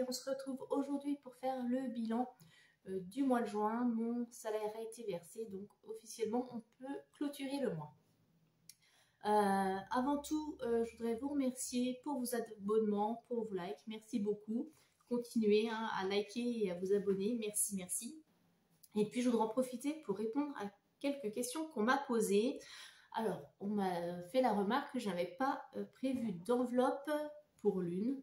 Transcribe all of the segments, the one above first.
on se retrouve aujourd'hui pour faire le bilan du mois de juin. Mon salaire a été versé, donc officiellement on peut clôturer le mois. Avant tout, je voudrais vous remercier pour vos abonnements, pour vos likes. Merci beaucoup. Continuez à liker et à vous abonner. Merci, merci. Et puis, je voudrais en profiter pour répondre à quelques questions qu'on m'a posées. Alors, on m'a fait la remarque que je n'avais pas prévu d'enveloppe pour l'une.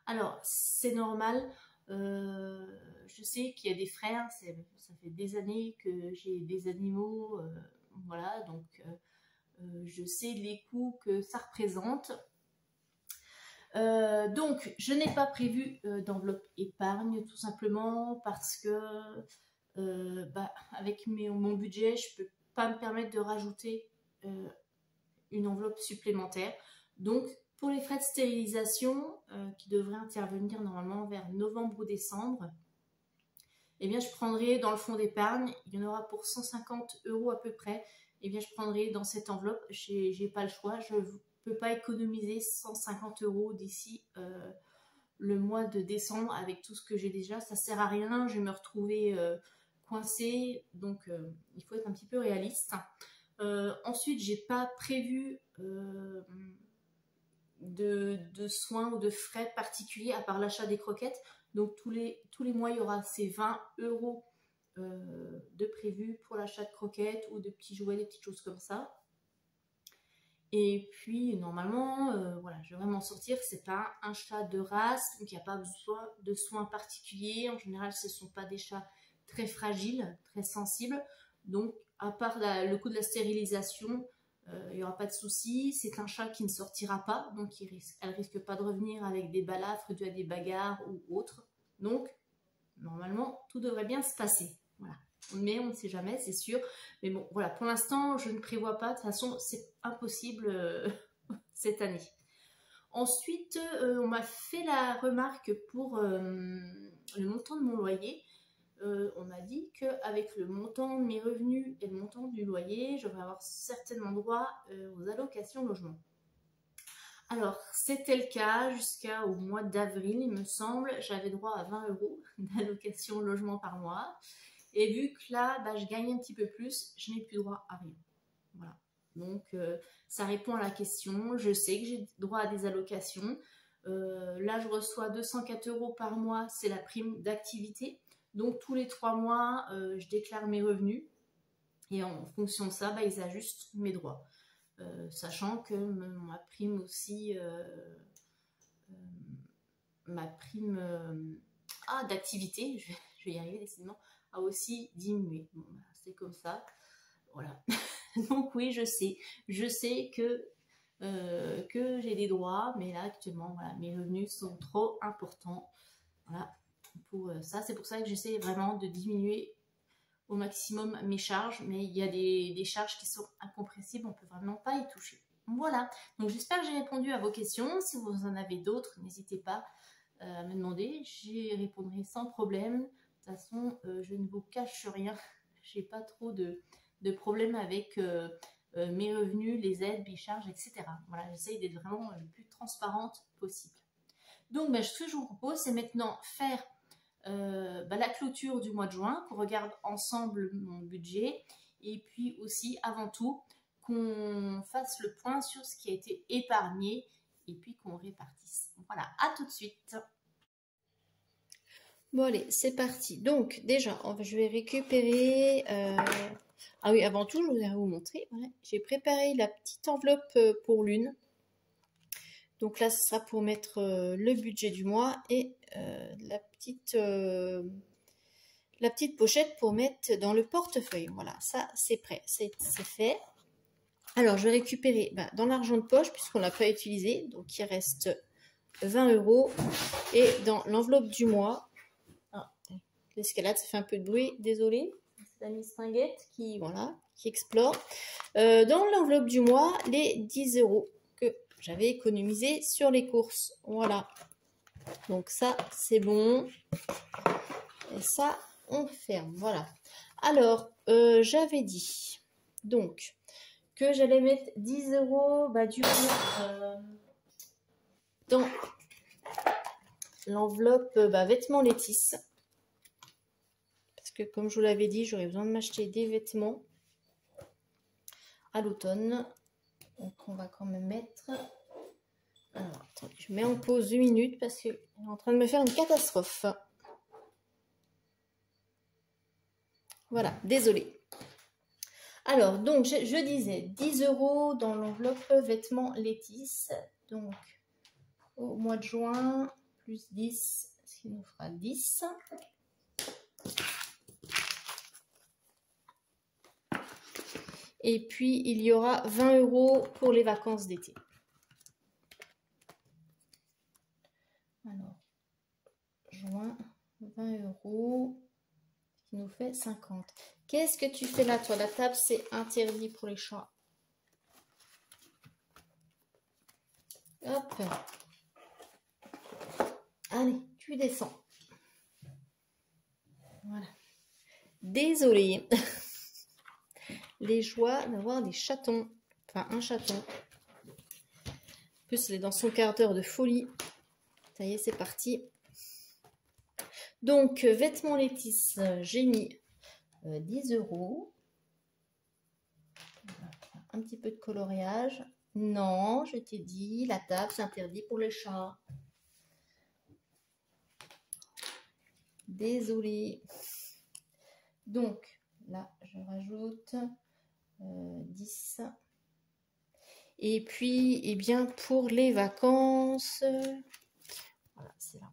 Alors, c'est normal. Je sais qu'il y a des frères. Ça fait des années que j'ai des animaux. Voilà, donc je sais les coûts que ça représente. Donc, je n'ai pas prévu d'enveloppe épargne, tout simplement parce que avec mon budget, je ne peux pas me permettre de rajouter une enveloppe supplémentaire. Donc, pour les frais de stérilisation qui devraient intervenir normalement vers novembre ou décembre, eh bien, je prendrai dans le fonds d'épargne, il y en aura pour 150 € à peu près. Eh bien, je prendrai dans cette enveloppe, j'ai pas le choix, je ne peux pas économiser 150 € d'ici le mois de décembre avec tout ce que j'ai déjà, ça sert à rien, je vais me retrouver coincée, donc il faut être un petit peu réaliste. Ensuite, j'ai pas prévu de soins ou de frais particuliers à part l'achat des croquettes, donc tous les mois il y aura ces 20 € de prévu pour l'achat de croquettes ou de petits jouets, des petites choses comme ça. Et puis normalement, voilà, je vais vraiment sortir. C'est pas un chat de race, donc il n'y a pas besoin de soins particuliers. En général, ce ne sont pas des chats très fragiles, très sensibles. Donc, à part le coût de la stérilisation, il n'y aura pas de souci. C'est un chat qui ne sortira pas, donc elle risque pas de revenir avec des balafres, dû à des bagarres ou autres. Donc, normalement, tout devrait bien se passer. Voilà. Mais on ne sait jamais, c'est sûr. Mais bon, voilà, pour l'instant, je ne prévois pas. De toute façon, c'est impossible cette année. Ensuite, on m'a fait la remarque pour le montant de mon loyer. On m'a dit qu'avec le montant de mes revenus et le montant du loyer, je vais avoir certainement droit aux allocations logement. Alors, c'était le cas jusqu'au mois d'avril, il me semble. J'avais droit à 20 € d'allocation logement par mois. Et vu que là, je gagne un petit peu plus, je n'ai plus droit à rien. Voilà. Donc, ça répond à la question. Je sais que j'ai droit à des allocations. Là, je reçois 204 € par mois. C'est la prime d'activité. Donc, tous les 3 mois, je déclare mes revenus. Et en fonction de ça, ils ajustent mes droits. Sachant que ma prime aussi... ma prime d'activité, je vais y arriver décidément, a aussi diminué. Bon, c'est comme ça. Voilà. Donc oui, je sais que j'ai des droits, mais là actuellement, voilà, mes revenus sont trop importants. Voilà. Pour ça, c'est pour ça que j'essaie vraiment de diminuer au maximum mes charges, mais il y a des charges qui sont incompressibles, on ne peut vraiment pas y toucher. Voilà. Donc j'espère que j'ai répondu à vos questions. Si vous en avez d'autres, n'hésitez pas à me demander, j'y répondrai sans problème. De toute façon, je ne vous cache rien, j'ai pas trop de problèmes avec mes revenus, les aides, les charges, etc. Voilà, j'essaye d'être vraiment le plus transparente possible. Donc, ce que je vous propose, c'est maintenant faire la clôture du mois de juin, qu'on regarde ensemble mon budget, et puis aussi, avant tout, qu'on fasse le point sur ce qui a été épargné, et puis qu'on répartisse. Voilà, à tout de suite. Bon allez, c'est parti. Donc déjà, je vais récupérer... Ah oui, avant tout, je voudrais vous montrer. Voilà, j'ai préparé la petite enveloppe pour l'une. Donc là, ce sera pour mettre le budget du mois et la petite pochette pour mettre dans le portefeuille. Voilà, ça c'est prêt, c'est fait. Alors, je vais récupérer dans l'argent de poche, puisqu'on l'a pas utilisé. Donc, il reste 20 €. Et dans l'enveloppe du mois... Ah, l'escalade, ça fait un peu de bruit, désolé. C'est la Miss Ringuette qui explore. Dans l'enveloppe du mois, les 10 € que j'avais économisés sur les courses. Voilà. Donc, ça, c'est bon. Et ça, on ferme. Voilà. Alors, j'avais dit... Donc... que j'allais mettre 10 € du coup dans l'enveloppe vêtements Létis. Parce que comme je vous l'avais dit, j'aurais besoin de m'acheter des vêtements à l'automne. Donc on va quand même mettre... Alors, attendez, je mets en pause 1 minute parce qu'il est en train de me faire une catastrophe. Voilà, désolée. Alors, donc, je disais 10 € dans l'enveloppe vêtements Létis. Donc, au mois de juin, plus 10, ce qui nous fera 10. Et puis, il y aura 20 € pour les vacances d'été. Alors, juin, 20 €, qui nous fait 50. Qu'est-ce que tu fais là, toi? La table, c'est interdit pour les chats. Hop. Allez, tu descends. Voilà. Désolée. Les joies d'avoir des chatons. Enfin, un chaton. En plus, elle est dans son quart d'heure de folie. Ça y est, c'est parti. Donc, vêtements Létis, j'ai mis 10 €. Un petit peu de coloriage. Non, je t'ai dit, la table, c'est interdit pour les chats. Désolée. Donc, là, je rajoute 10. Et puis, eh bien, pour les vacances, voilà, c'est là.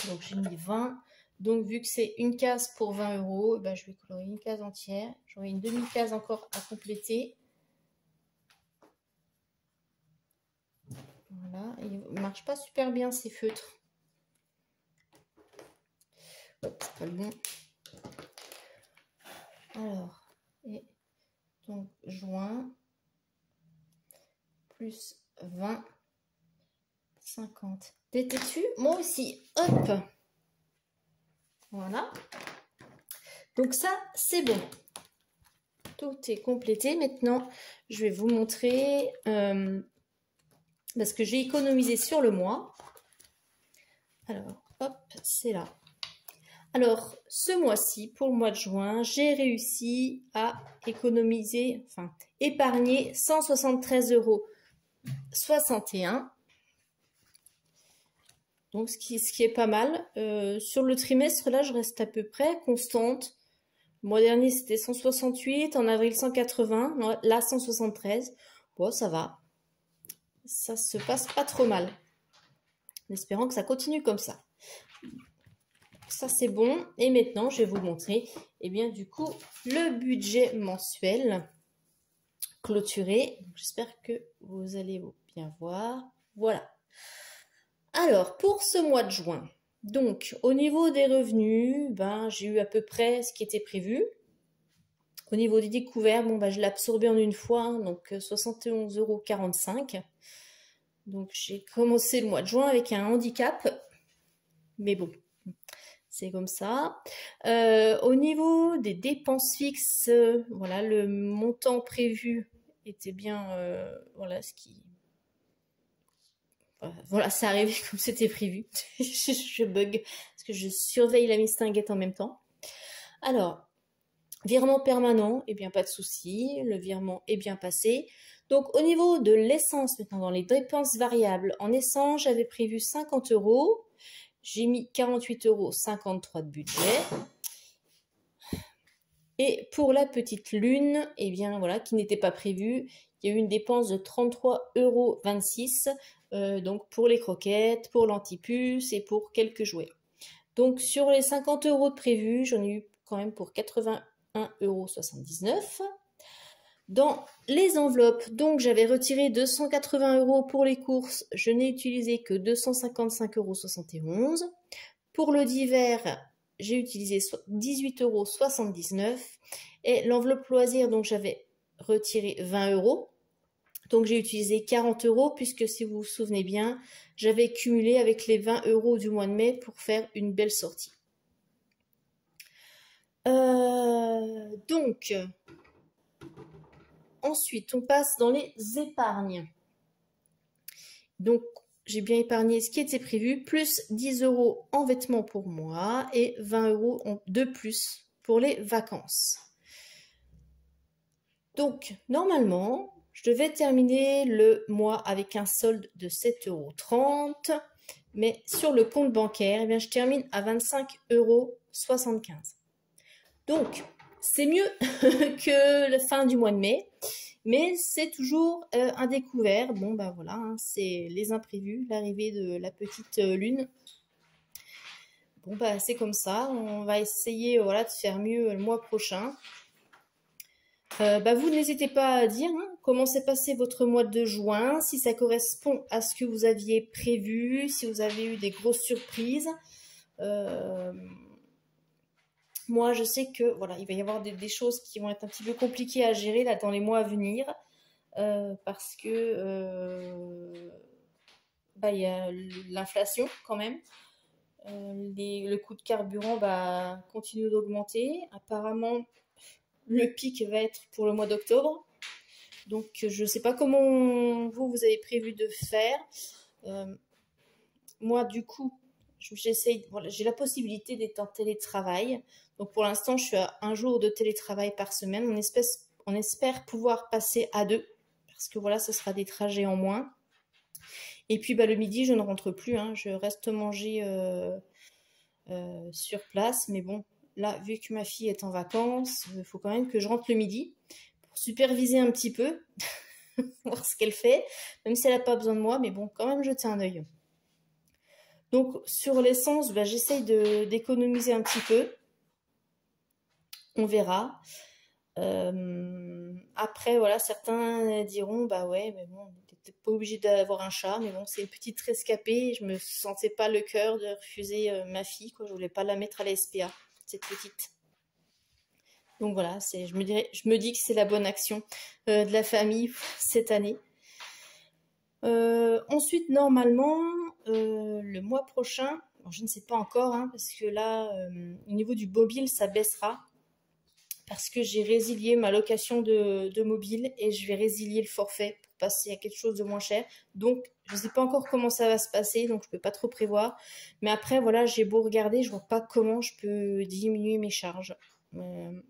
Donc, j'ai mis 20. Donc, vu que c'est une case pour 20 €, ben, je vais colorier une case entière. J'aurai une demi-case encore à compléter. Voilà, il ne marche pas super bien ces feutres. Hop, c'est pas le bon. Alors, et donc juin, plus 20, 50. T'es têtu? Moi aussi. Hop. Voilà. Donc ça, c'est bon. Tout est complété. Maintenant, je vais vous montrer, parce que j'ai économisé sur le mois. Alors, hop, c'est là. Alors, ce mois-ci, pour le mois de juin, j'ai réussi à économiser, enfin, épargner 173,61 €. Donc, ce qui est pas mal. Sur le trimestre, là, je reste à peu près constante. Le mois dernier, c'était 168, en avril 180, là 173. Bon, ça va. Ça se passe pas trop mal. En espérant que ça continue comme ça. Ça, c'est bon. Et maintenant, je vais vous montrer, eh bien, du coup, le budget mensuel clôturé. J'espère que vous allez bien voir. Voilà. Alors, pour ce mois de juin, donc, au niveau des revenus, ben, j'ai eu à peu près ce qui était prévu. Au niveau des découvertes, bon, ben, je l'ai absorbé en une fois, hein, donc 71,45 €. Donc, j'ai commencé le mois de juin avec un handicap. Mais bon, c'est comme ça. Au niveau des dépenses fixes, voilà, le montant prévu était bien, voilà, ce qui... Voilà, ça arrivait comme c'était prévu. Je bug, parce que je surveille la mistinguette en même temps. Alors, virement permanent, eh bien, pas de souci. Le virement est bien passé. Donc, au niveau de l'essence, maintenant, dans les dépenses variables, en essence, j'avais prévu 50 €. J'ai mis 48,53 € de budget. Et pour la petite lune, eh bien voilà, qui n'était pas prévue, il y a eu une dépense de 33,26 €, donc pour les croquettes, pour l'antipuce et pour quelques jouets. Donc sur les 50 € de prévus, j'en ai eu quand même pour 81,79 €. Dans les enveloppes, donc j'avais retiré 280 € pour les courses, je n'ai utilisé que 255,71 €. Pour le divers, j'ai utilisé 18,79 €. Et l'enveloppe loisir, donc j'avais retiré 20 €. Donc j'ai utilisé 40 € puisque si vous vous souvenez bien, j'avais cumulé avec les 20 € du mois de mai pour faire une belle sortie. Donc, ensuite, on passe dans les épargnes. Donc, j'ai bien épargné ce qui était prévu, plus 10 € en vêtements pour moi et 20 € de plus pour les vacances. Donc, normalement, je devais terminer le mois avec un solde de 7,30 €, mais sur le compte bancaire, eh bien, je termine à 25,75 €. Donc, c'est mieux que la fin du mois de mai, mais c'est toujours un découvert. Bon, bah voilà, hein, c'est les imprévus, l'arrivée de la petite lune. Bon, bah c'est comme ça, on va essayer voilà, de faire mieux le mois prochain. Bah vous n'hésitez pas à dire hein, comment s'est passé votre mois de juin, si ça correspond à ce que vous aviez prévu, si vous avez eu des grosses surprises. Moi, je sais que voilà, il va y avoir des choses qui vont être un petit peu compliquées à gérer là dans les mois à venir, parce que bah, y a l'inflation quand même. Le coût de carburant va continuer d'augmenter. Apparemment, le pic va être pour le mois d'octobre. Donc, je ne sais pas comment vous avez prévu de faire. Moi, du coup, j'essaye. Voilà, j'ai la possibilité d'être en télétravail. Donc, pour l'instant, je suis à 1 jour de télétravail par semaine. On espère pouvoir passer à 2. Parce que voilà, ce sera des trajets en moins. Et puis, bah, le midi, je ne rentre plus. Hein, je reste manger sur place. Mais bon, là, vu que ma fille est en vacances, il faut quand même que je rentre le midi pour superviser un petit peu, voir ce qu'elle fait, même si elle n'a pas besoin de moi, mais bon, quand même jeter un œil. Donc, sur l'essence, bah, j'essaye d'économiser un petit peu. On verra. Après, voilà, certains diront, bah ouais, mais bon, t'es pas obligé d'avoir un chat, mais bon, c'est une petite rescapée. Je me sentais pas le cœur de refuser ma fille, quoi. Je voulais pas la mettre à la SPA, cette petite. Donc voilà, je me dis que c'est la bonne action de la famille cette année. Ensuite, normalement, le mois prochain, bon, je ne sais pas encore, hein, parce que là, au niveau du mobile, ça baissera. Parce que j'ai résilié ma location de mobile et je vais résilier le forfait pour passer à quelque chose de moins cher. Donc, je ne sais pas encore comment ça va se passer, donc je ne peux pas trop prévoir. Mais après, voilà, j'ai beau regarder, je ne vois pas comment je peux diminuer mes charges. Bon,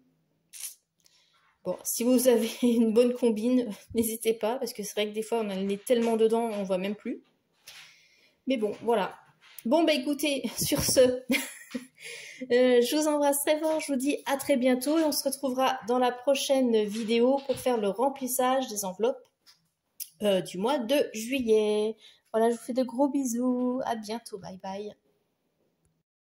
si vous avez une bonne combine, n'hésitez pas, parce que c'est vrai que des fois, on a le nez tellement dedans, on ne voit même plus. Mais bon, voilà. Bon, bah écoutez, sur ce, je vous embrasse très fort, je vous dis à très bientôt et on se retrouvera dans la prochaine vidéo pour faire le remplissage des enveloppes du mois de juillet. Voilà, je vous fais de gros bisous, à bientôt, bye bye.